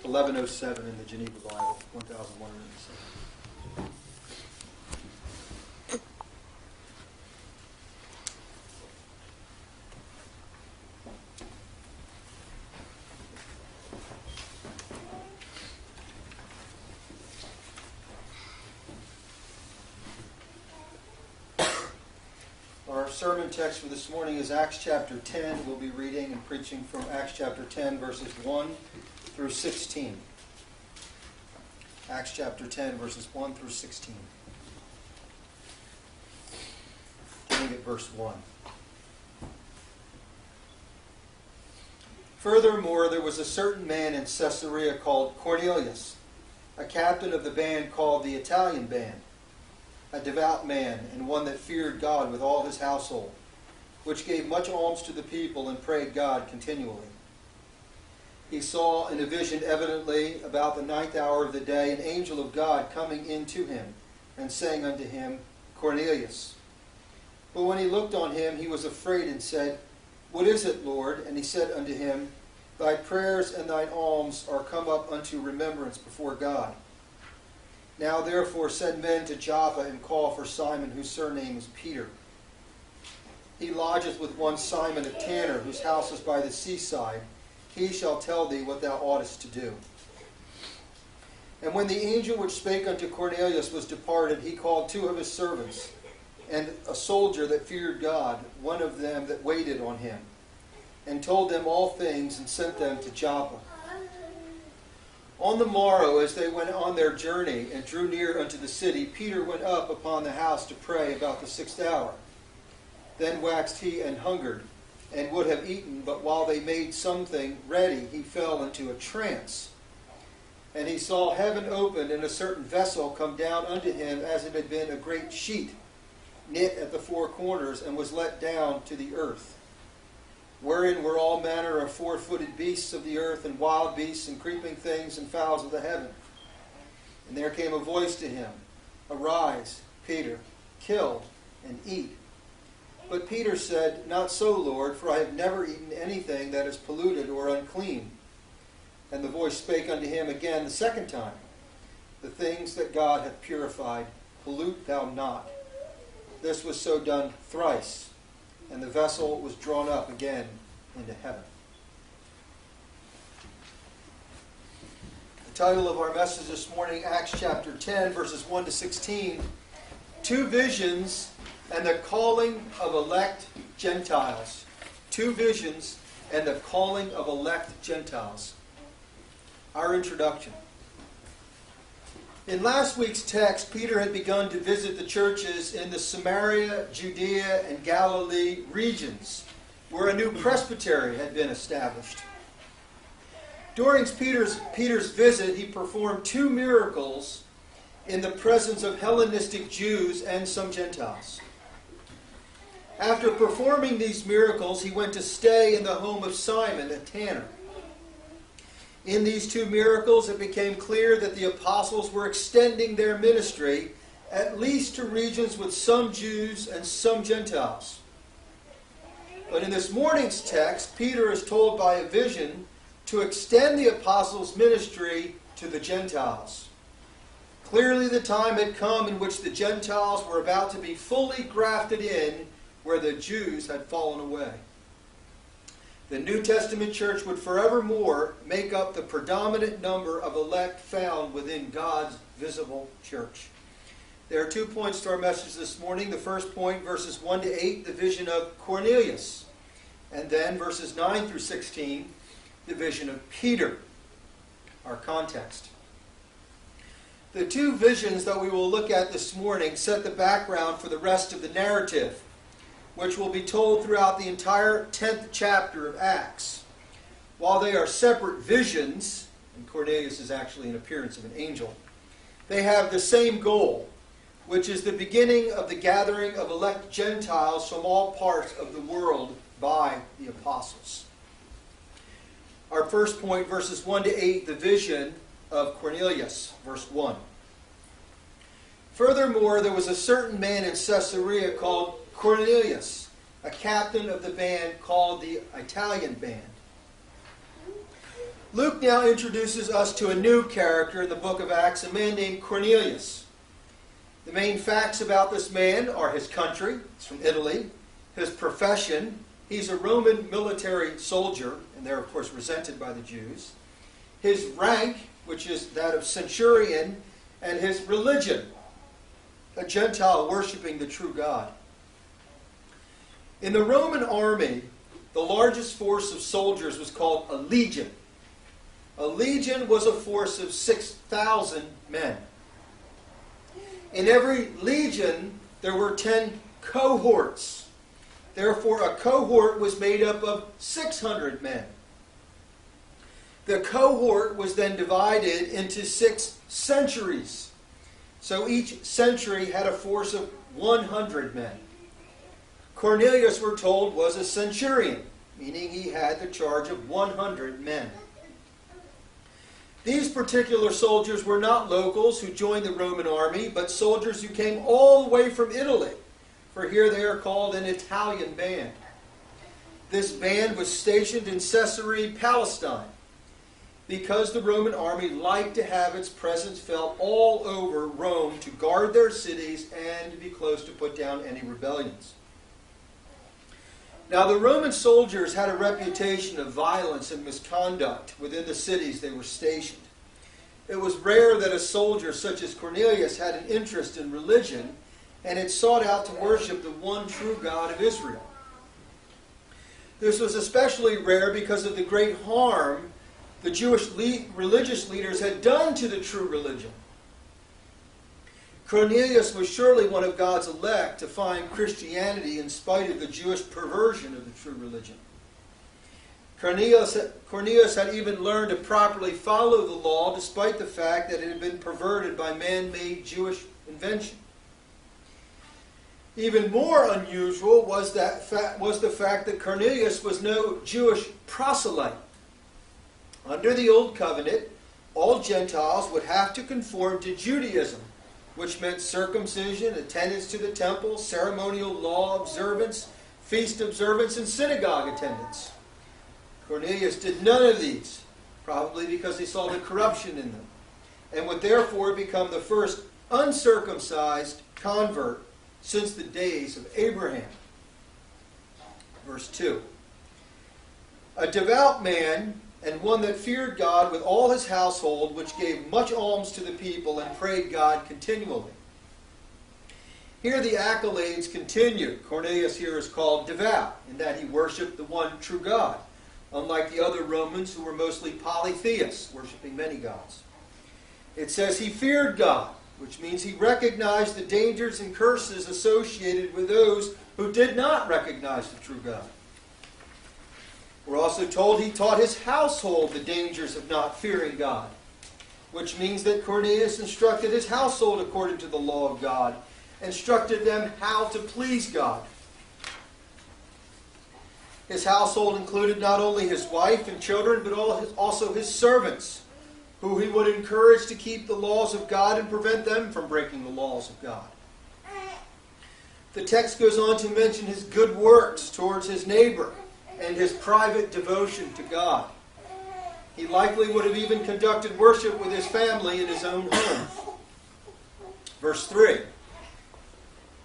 1107 in the Geneva Bible, 1107. Our sermon text for this morning is Acts chapter 10. We'll be reading and preaching from Acts chapter 10, verses 1 through 16. Acts chapter 10, verses 1 through 16. Beginning at verse 1. Furthermore, there was a certain man in Caesarea called Cornelius, a captain of the band called the Italian band, a devout man, and one that feared God with all his household, which gave much alms to the people and prayed God continually. He saw in a vision evidently about the 9th hour of the day an angel of God coming in to him, and saying unto him, Cornelius. But when he looked on him, he was afraid and said, What is it, Lord? And he said unto him, Thy prayers and thine alms are come up unto remembrance before God. Now therefore send men to Joppa and call for Simon, whose surname is Peter. He lodgeth with one Simon a tanner, whose house is by the seaside. He shall tell thee what thou oughtest to do. And when the angel which spake unto Cornelius was departed, he called 2 of his servants, and a soldier that feared God, one of them that waited on him, and told them all things, and sent them to Joppa. On the morrow, as they went on their journey and drew near unto the city, Peter went up upon the house to pray about the 6th hour. Then waxed he and hungered, and would have eaten, but while they made something ready, he fell into a trance. And he saw heaven opened, and a certain vessel come down unto him, as it had been a great sheet, knit at the 4 corners, and was let down to the earth, wherein were all manner of 4-footed beasts of the earth, and wild beasts, and creeping things, and fowls of the heaven. And there came a voice to him, Arise, Peter, kill and eat. But Peter said, Not so, Lord, for I have never eaten anything that is polluted or unclean. And the voice spake unto him again the 2nd time, The things that God hath purified, pollute thou not. This was so done thrice, and the vessel was drawn up again into heaven. The title of our message this morning, Acts chapter 10, verses 1 to 16, 2 visions and the calling of elect Gentiles. 2 visions and the calling of elect Gentiles. Our introduction. In last week's text, Peter had begun to visit the churches in the Samaria, Judea, and Galilee regions, where a new presbytery had been established. During Peter's visit, he performed 2 miracles in the presence of Hellenistic Jews and some Gentiles. After performing these miracles, he went to stay in the home of Simon, a tanner. In these 2 miracles, it became clear that the apostles were extending their ministry at least to regions with some Jews and some Gentiles. But in this morning's text, Peter is told by a vision to extend the apostles' ministry to the Gentiles. Clearly the time had come in which the Gentiles were about to be fully grafted in where the Jews had fallen away. The New Testament church would forevermore make up the predominant number of elect found within God's visible church. There are 2 points to our message this morning. The first point, verses 1 to 8, the vision of Cornelius. And then verses 9 through 16, the vision of Peter. Our context. The 2 visions that we will look at this morning set the background for the rest of the narrative, which will be told throughout the entire 10th chapter of Acts. While they are separate visions, and Cornelius is actually an appearance of an angel, they have the same goal, which is the beginning of the gathering of elect Gentiles from all parts of the world by the apostles. Our first point, verses 1 to 8, the vision of Cornelius, verse 1. Furthermore, there was a certain man in Caesarea called Cornelius, a captain of the band called the Italian band. Luke now introduces us to a new character in the book of Acts, a man named Cornelius. The main facts about this man are his country, he's from Italy, his profession, he's a Roman military soldier, and they're of course resented by the Jews, his rank, which is that of centurion, and his religion, a Gentile worshiping the true God. In the Roman army, the largest force of soldiers was called a legion. A legion was a force of 6,000 men. In every legion, there were 10 cohorts. Therefore, a cohort was made up of 600 men. The cohort was then divided into 6 centuries. So each century had a force of 100 men. Cornelius, we're told, was a centurion, meaning he had the charge of 100 men. These particular soldiers were not locals who joined the Roman army, but soldiers who came all the way from Italy, for here they are called an Italian band. This band was stationed in Caesarea, Palestine, because the Roman army liked to have its presence felt all over Rome to guard their cities and to be close to put down any rebellions. Now, the Roman soldiers had a reputation of violence and misconduct within the cities they were stationed. It was rare that a soldier such as Cornelius had an interest in religion and had sought out to worship the one true God of Israel. This was especially rare because of the great harm the Jewish religious leaders had done to the true religion. Cornelius was surely one of God's elect to find Christianity in spite of the Jewish perversion of the true religion. Cornelius had even learned to properly follow the law despite the fact that it had been perverted by man-made Jewish invention. Even more unusual was the fact that Cornelius was no Jewish proselyte. Under the Old Covenant, all Gentiles would have to conform to Judaism, which meant circumcision, attendance to the temple, ceremonial law observance, feast observance, and synagogue attendance. Cornelius did none of these, probably because he saw the corruption in them, and would therefore become the first uncircumcised convert since the days of Abraham. Verse 2. A devout man, and one that feared God with all his household, which gave much alms to the people and prayed God continually. Here the accolades continue. Cornelius here is called devout, in that he worshipped the one true God, unlike the other Romans who were mostly polytheists, worshiping many gods. It says he feared God, which means he recognized the dangers and curses associated with those who did not recognize the true God. We're also told he taught his household the dangers of not fearing God, which means that Cornelius instructed his household according to the law of God, instructed them how to please God. His household included not only his wife and children, but also his servants, who he would encourage to keep the laws of God and prevent them from breaking the laws of God. The text goes on to mention his good works towards his neighbor and his private devotion to God. He likely would have even conducted worship with his family in his own home. Verse 3.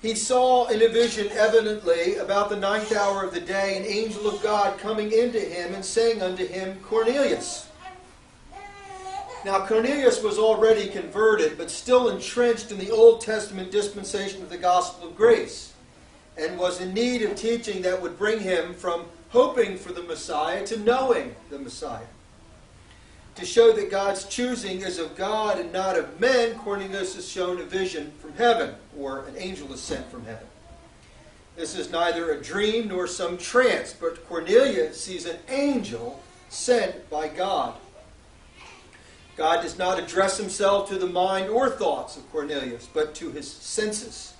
He saw in a vision evidently about the 9th hour of the day an angel of God coming into him and saying unto him, Cornelius. Now Cornelius was already converted, but still entrenched in the Old Testament dispensation of the gospel of grace, and was in need of teaching that would bring him from hoping for the Messiah to knowing the Messiah. To show that God's choosing is of God and not of men, Cornelius is shown a vision from heaven, or an angel is sent from heaven. This is neither a dream nor some trance, but Cornelius sees an angel sent by God. God does not address himself to the mind or thoughts of Cornelius, but to his senses.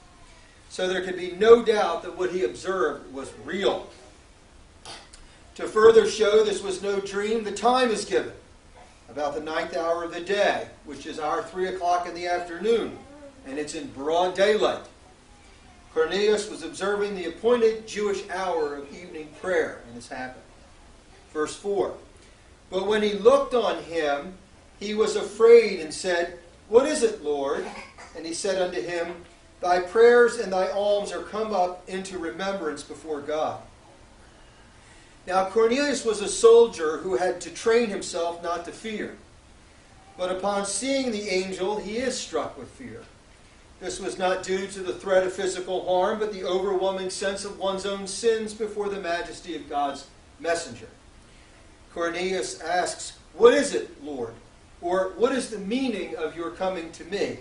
So there can be no doubt that what he observed was real. To further show this was no dream, the time is given, about the 9th hour of the day, which is our 3 o'clock in the afternoon, and it's in broad daylight. Cornelius was observing the appointed Jewish hour of evening prayer, and this happened. Verse 4. But when he looked on him, he was afraid and said, What is it, Lord? And he said unto him, Thy prayers and thy alms are come up into remembrance before God. Now Cornelius was a soldier who had to train himself not to fear. But upon seeing the angel, he is struck with fear. This was not due to the threat of physical harm, but the overwhelming sense of one's own sins before the majesty of God's messenger. Cornelius asks, What is it, Lord? Or what is the meaning of your coming to me?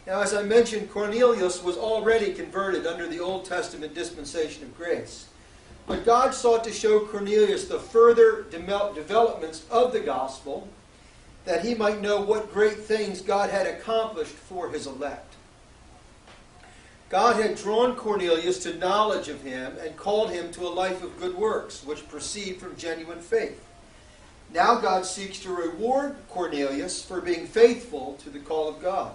Now, as I mentioned, Cornelius was already converted under the Old Testament dispensation of grace. But God sought to show Cornelius the further developments of the gospel, that he might know what great things God had accomplished for his elect. God had drawn Cornelius to knowledge of him and called him to a life of good works, which proceed from genuine faith. Now God seeks to reward Cornelius for being faithful to the call of God.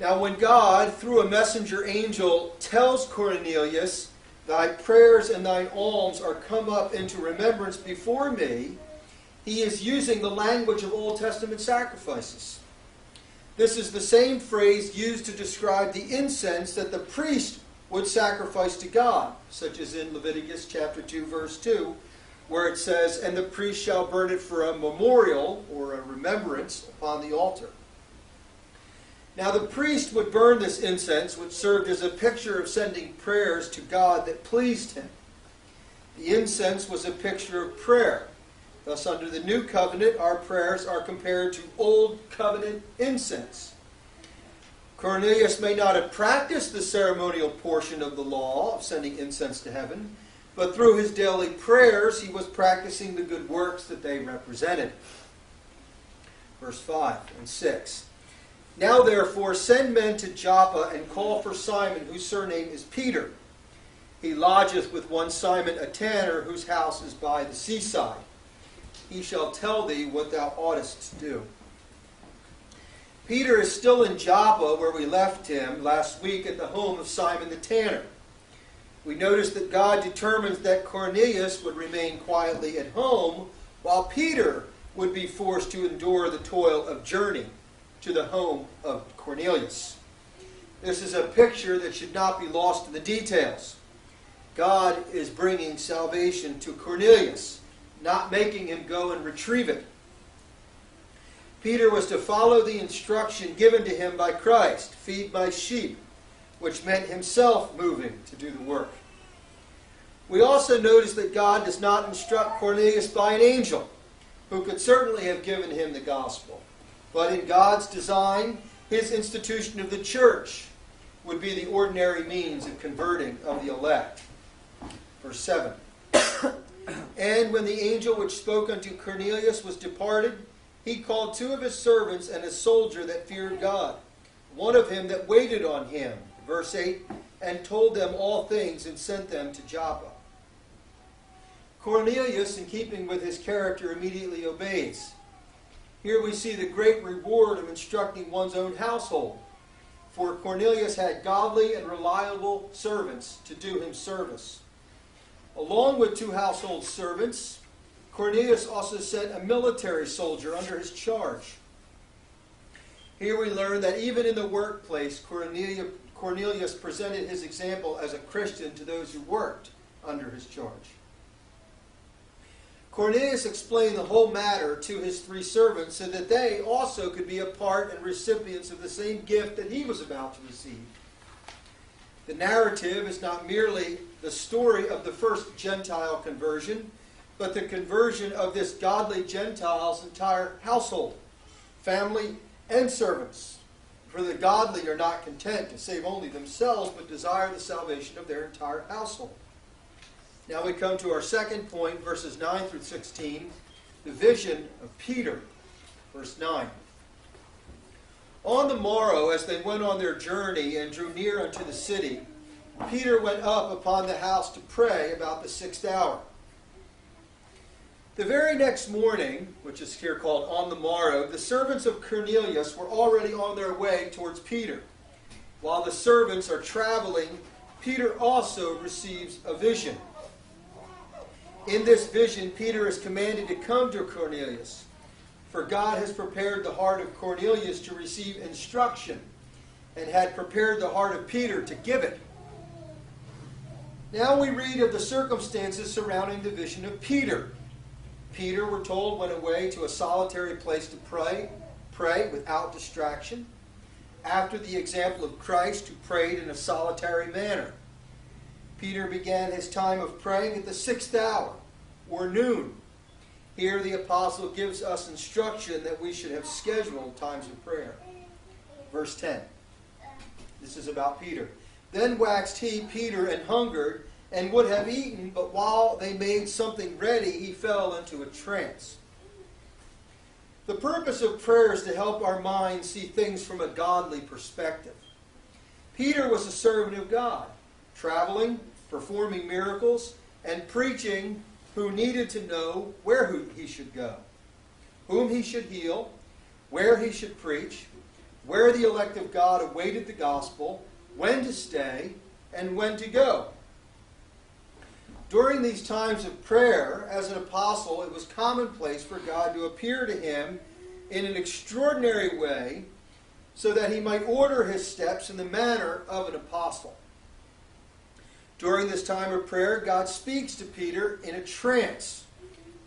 Now when God, through a messenger angel, tells Cornelius, Thy prayers and thine alms are come up into remembrance before me, he is using the language of Old Testament sacrifices. This is the same phrase used to describe the incense that the priest would sacrifice to God, such as in Leviticus chapter 2, verse 2, where it says, And the priest shall burn it for a memorial, or a remembrance, upon the altar. Now the priest would burn this incense, which served as a picture of sending prayers to God that pleased him. The incense was a picture of prayer. Thus, under the new covenant, our prayers are compared to old covenant incense. Cornelius may not have practiced the ceremonial portion of the law of sending incense to heaven, but through his daily prayers, he was practicing the good works that they represented. Verse 5 and 6. Now therefore send men to Joppa and call for Simon, whose surname is Peter. He lodgeth with one Simon a tanner, whose house is by the seaside. He shall tell thee what thou oughtest to do. Peter is still in Joppa, where we left him last week at the home of Simon the tanner. We notice that God determines that Cornelius would remain quietly at home, while Peter would be forced to endure the toil of journey to the home of Cornelius. This is a picture that should not be lost in the details. God is bringing salvation to Cornelius, not making him go and retrieve it. Peter was to follow the instruction given to him by Christ, feed my sheep, which meant himself moving to do the work. We also notice that God does not instruct Cornelius by an angel, who could certainly have given him the gospel. But in God's design, his institution of the church would be the ordinary means of converting of the elect. Verse 7. And when the angel which spoke unto Cornelius was departed, he called two of his servants and a soldier that feared God, one of him that waited on him, verse 8, and told them all things and sent them to Joppa. Cornelius, in keeping with his character, immediately obeys. Here we see the great reward of instructing one's own household, for Cornelius had godly and reliable servants to do him service. Along with two household servants, Cornelius also sent a military soldier under his charge. Here we learn that even in the workplace, Cornelius presented his example as a Christian to those who worked under his charge. Cornelius explained the whole matter to his three servants so that they also could be a part and recipients of the same gift that he was about to receive. The narrative is not merely the story of the first Gentile conversion, but the conversion of this godly Gentile's entire household, family, and servants. For the godly are not content to save only themselves, but desire the salvation of their entire household. Now we come to our second point, verses 9 through 16, the vision of Peter. Verse 9. On the morrow, as they went on their journey and drew near unto the city, Peter went up upon the house to pray about the 6th hour. The very next morning, which is here called on the morrow, the servants of Cornelius were already on their way towards Peter. While the servants are traveling, Peter also receives a vision. In this vision, Peter is commanded to come to Cornelius, for God has prepared the heart of Cornelius to receive instruction, and had prepared the heart of Peter to give it. Now we read of the circumstances surrounding the vision of Peter. Peter, we're told, went away to a solitary place to pray without distraction, after the example of Christ, who prayed in a solitary manner. Peter began his time of praying at the 6th hour, or noon. Here the apostle gives us instruction that we should have scheduled times of prayer. Verse 10. This is about Peter. Then waxed he, Peter, and hungered, and would have eaten, but while they made something ready, he fell into a trance. The purpose of prayer is to help our minds see things from a godly perspective. Peter was a servant of God, traveling, performing miracles, and preaching, who needed to know where he should go, whom he should heal, where he should preach, where the elect of God awaited the gospel, when to stay, and when to go. During these times of prayer, as an apostle, it was commonplace for God to appear to him in an extraordinary way so that he might order his steps in the manner of an apostle. During this time of prayer, God speaks to Peter in a trance.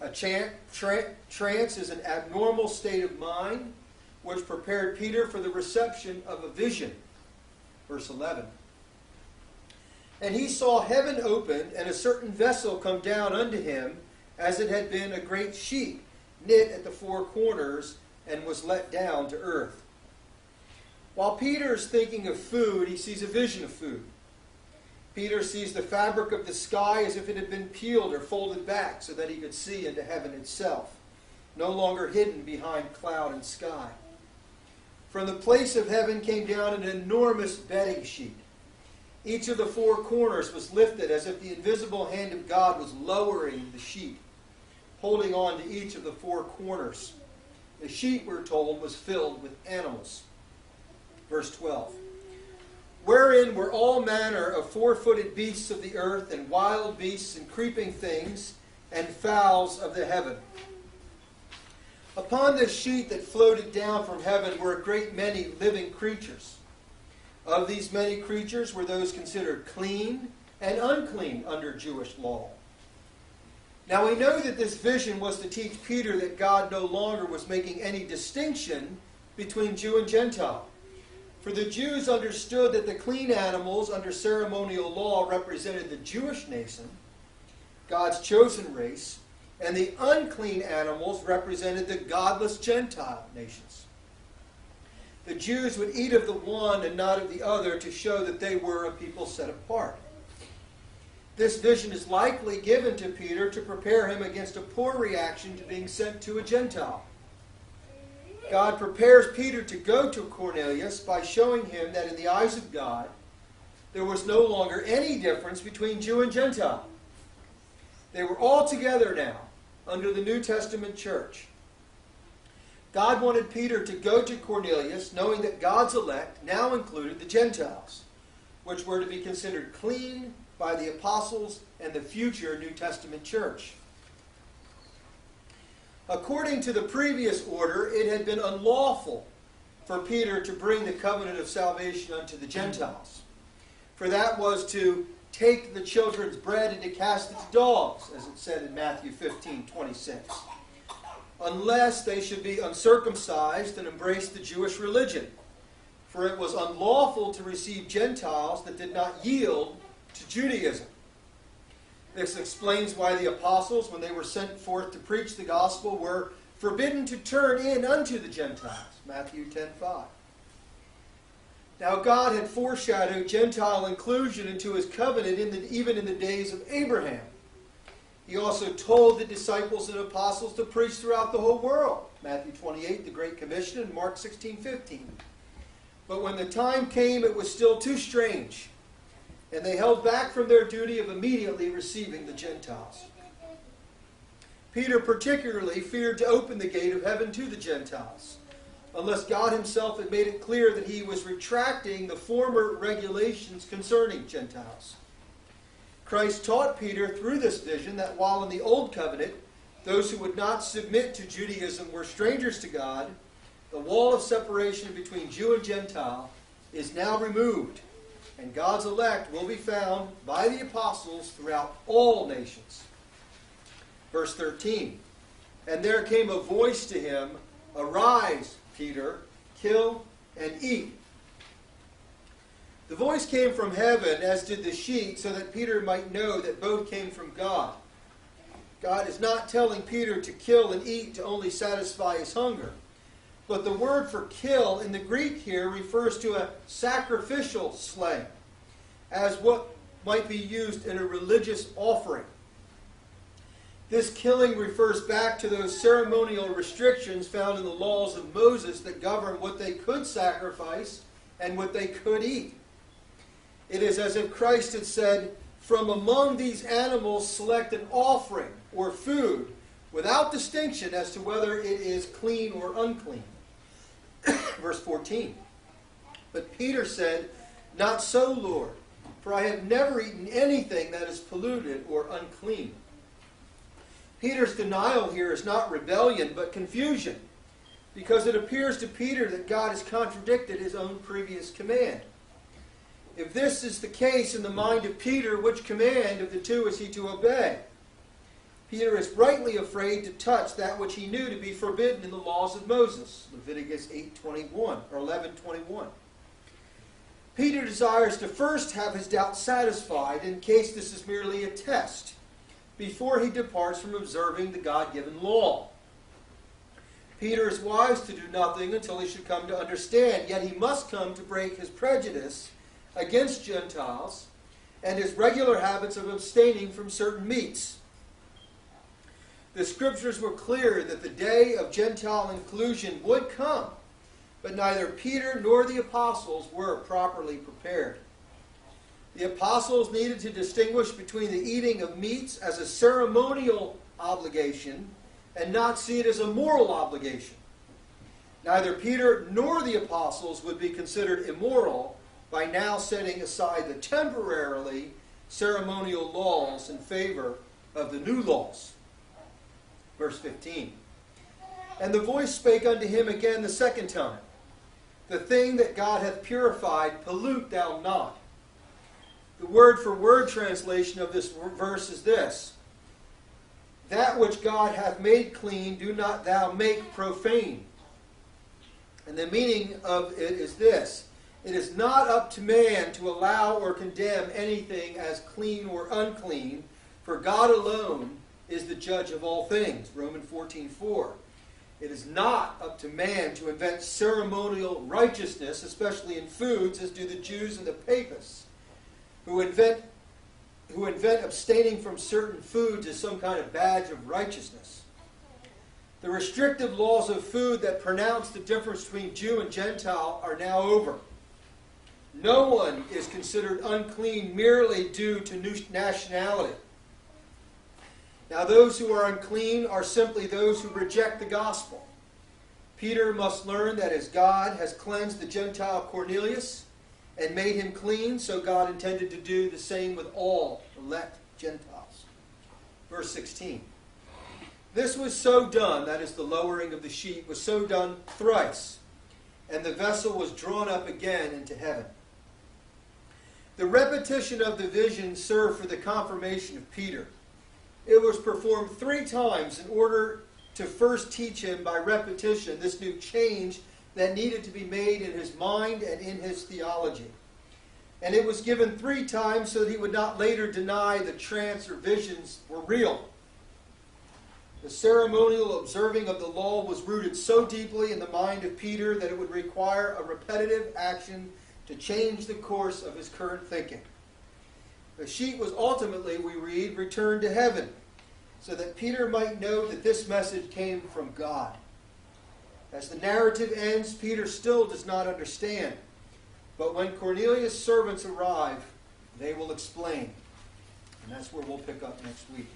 A trance is an abnormal state of mind which prepared Peter for the reception of a vision. Verse 11. And he saw heaven opened, and a certain vessel come down unto him, as it had been a great sheet, knit at the four corners, and was let down to earth. While Peter is thinking of food, he sees a vision of food. Peter sees the fabric of the sky as if it had been peeled or folded back so that he could see into heaven itself, no longer hidden behind cloud and sky. From the place of heaven came down an enormous bedding sheet. Each of the four corners was lifted as if the invisible hand of God was lowering the sheet, holding on to each of the four corners. The sheet, we're told, was filled with animals. Verse 12. Wherein were all manner of four-footed beasts of the earth, and wild beasts, and creeping things, and fowls of the heaven. Upon this sheet that floated down from heaven were a great many living creatures. Of these many creatures were those considered clean and unclean under Jewish law. Now we know that this vision was to teach Peter that God no longer was making any distinction between Jew and Gentile. For the Jews understood that the clean animals under ceremonial law represented the Jewish nation, God's chosen race, and the unclean animals represented the godless Gentile nations. The Jews would eat of the one and not of the other to show that they were a people set apart. This vision is likely given to Peter to prepare him against a poor reaction to being sent to a Gentile. God prepares Peter to go to Cornelius by showing him that in the eyes of God, there was no longer any difference between Jew and Gentile. They were all together now under the New Testament church. God wanted Peter to go to Cornelius, knowing that God's elect now included the Gentiles, which were to be considered clean by the apostles and the future New Testament church. According to the previous order, it had been unlawful for Peter to bring the covenant of salvation unto the Gentiles. For that was to take the children's bread and to cast it to dogs, as it said in Matthew 15:26. Unless they should be uncircumcised and embrace the Jewish religion. For it was unlawful to receive Gentiles that did not yield to Judaism. This explains why the apostles, when they were sent forth to preach the gospel, were forbidden to turn in unto the Gentiles. Matthew 10:5. Now God had foreshadowed Gentile inclusion into his covenant even in the days of Abraham. He also told the disciples and apostles to preach throughout the whole world. Matthew 28, the Great Commission, and Mark 16:15. But when the time came, it was still too strange, and they held back from their duty of immediately receiving the Gentiles. Peter particularly feared to open the gate of heaven to the Gentiles, unless God himself had made it clear that he was retracting the former regulations concerning Gentiles. Christ taught Peter through this vision that while in the Old Covenant, those who would not submit to Judaism were strangers to God, the wall of separation between Jew and Gentile is now removed, and God's elect will be found by the apostles throughout all nations. Verse 13, and there came a voice to him, "Arise, Peter, kill and eat." The voice came from heaven, as did the sheet, so that Peter might know that both came from God. God is not telling Peter to kill and eat to only satisfy his hunger. But the word for kill in the Greek here refers to a sacrificial slaying, as what might be used in a religious offering. This killing refers back to those ceremonial restrictions found in the laws of Moses that govern what they could sacrifice and what they could eat. It is as if Christ had said, "From among these animals select an offering or food without distinction as to whether it is clean or unclean." Verse 14, but Peter said, "Not so, Lord, for I have never eaten anything that is polluted or unclean." Peter's denial here is not rebellion, but confusion, because it appears to Peter that God has contradicted his own previous command. If this is the case in the mind of Peter, which command of the two is he to obey? Peter is rightly afraid to touch that which he knew to be forbidden in the laws of Moses, Leviticus 8:21 or 11:21. Peter desires to first have his doubt satisfied in case this is merely a test, before he departs from observing the God-given law. Peter is wise to do nothing until he should come to understand, yet he must come to break his prejudice against Gentiles and his regular habits of abstaining from certain meats. The Scriptures were clear that the day of Gentile inclusion would come, but neither Peter nor the apostles were properly prepared. The apostles needed to distinguish between the eating of meats as a ceremonial obligation and not see it as a moral obligation. Neither Peter nor the apostles would be considered immoral by now setting aside the temporarily ceremonial laws in favor of the new laws. Verse 15. And the voice spake unto him again the second time, "The thing that God hath purified, pollute thou not." The word-for-word translation of this verse is this: "That which God hath made clean, do not thou make profane." And the meaning of it is this: it is not up to man to allow or condemn anything as clean or unclean, for God alone is the judge of all things, Romans 14:4. It is not up to man to invent ceremonial righteousness, especially in foods, as do the Jews and the Papists, who invent abstaining from certain foods as some kind of badge of righteousness. The restrictive laws of food that pronounce the difference between Jew and Gentile are now over. No one is considered unclean merely due to nationality. Now those who are unclean are simply those who reject the gospel. Peter must learn that as God has cleansed the Gentile Cornelius and made him clean, so God intended to do the same with all elect Gentiles. Verse 16. This was so done, that is the lowering of the sheet, was so done thrice, and the vessel was drawn up again into heaven. The repetition of the vision served for the confirmation of Peter. It was performed 3 times in order to first teach him by repetition this new change that needed to be made in his mind and in his theology. And it was given 3 times so that he would not later deny the trance or visions were real. The ceremonial observing of the law was rooted so deeply in the mind of Peter that it would require a repetitive action to change the course of his current thinking. The sheet was ultimately, we read, returned to heaven, so that Peter might know that this message came from God. As the narrative ends, Peter still does not understand. But when Cornelius' servants arrive, they will explain. And that's where we'll pick up next week.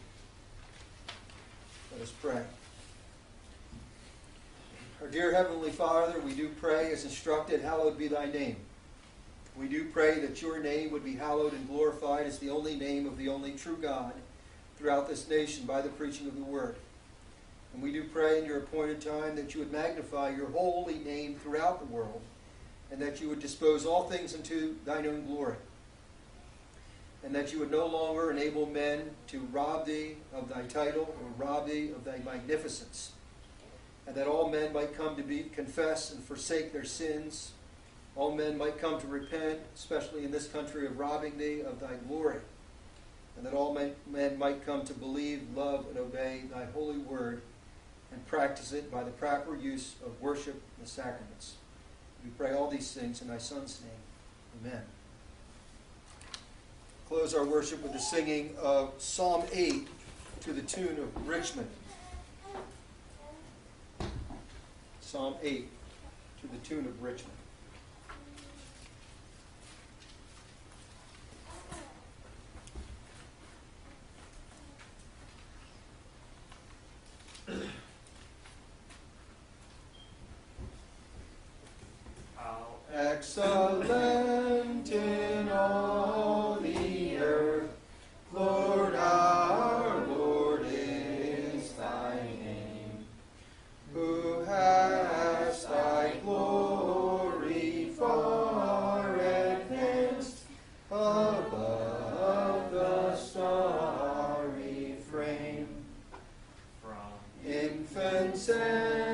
Let us pray. Our dear Heavenly Father, we do pray as instructed, hallowed be thy name. We do pray that your name would be hallowed and glorified as the only name of the only true God throughout this nation by the preaching of the word. And we do pray in your appointed time that you would magnify your holy name throughout the world, and that you would dispose all things unto thine own glory, and that you would no longer enable men to rob thee of thy title or rob thee of thy magnificence, and that all men might come to confess and forsake their sins. All men might come to repent, especially in this country, of robbing thee of thy glory, and that all men might come to believe, love, and obey thy holy word, and practice it by the proper use of worship and the sacraments. We pray all these things in thy Son's name. Amen. Close our worship with the singing of Psalm 8 to the tune of Richmond. Psalm 8 to the tune of Richmond. Excellent in all the earth, Lord our Lord is thy name, who hast thy glory far advanced above the starry frame. From infants and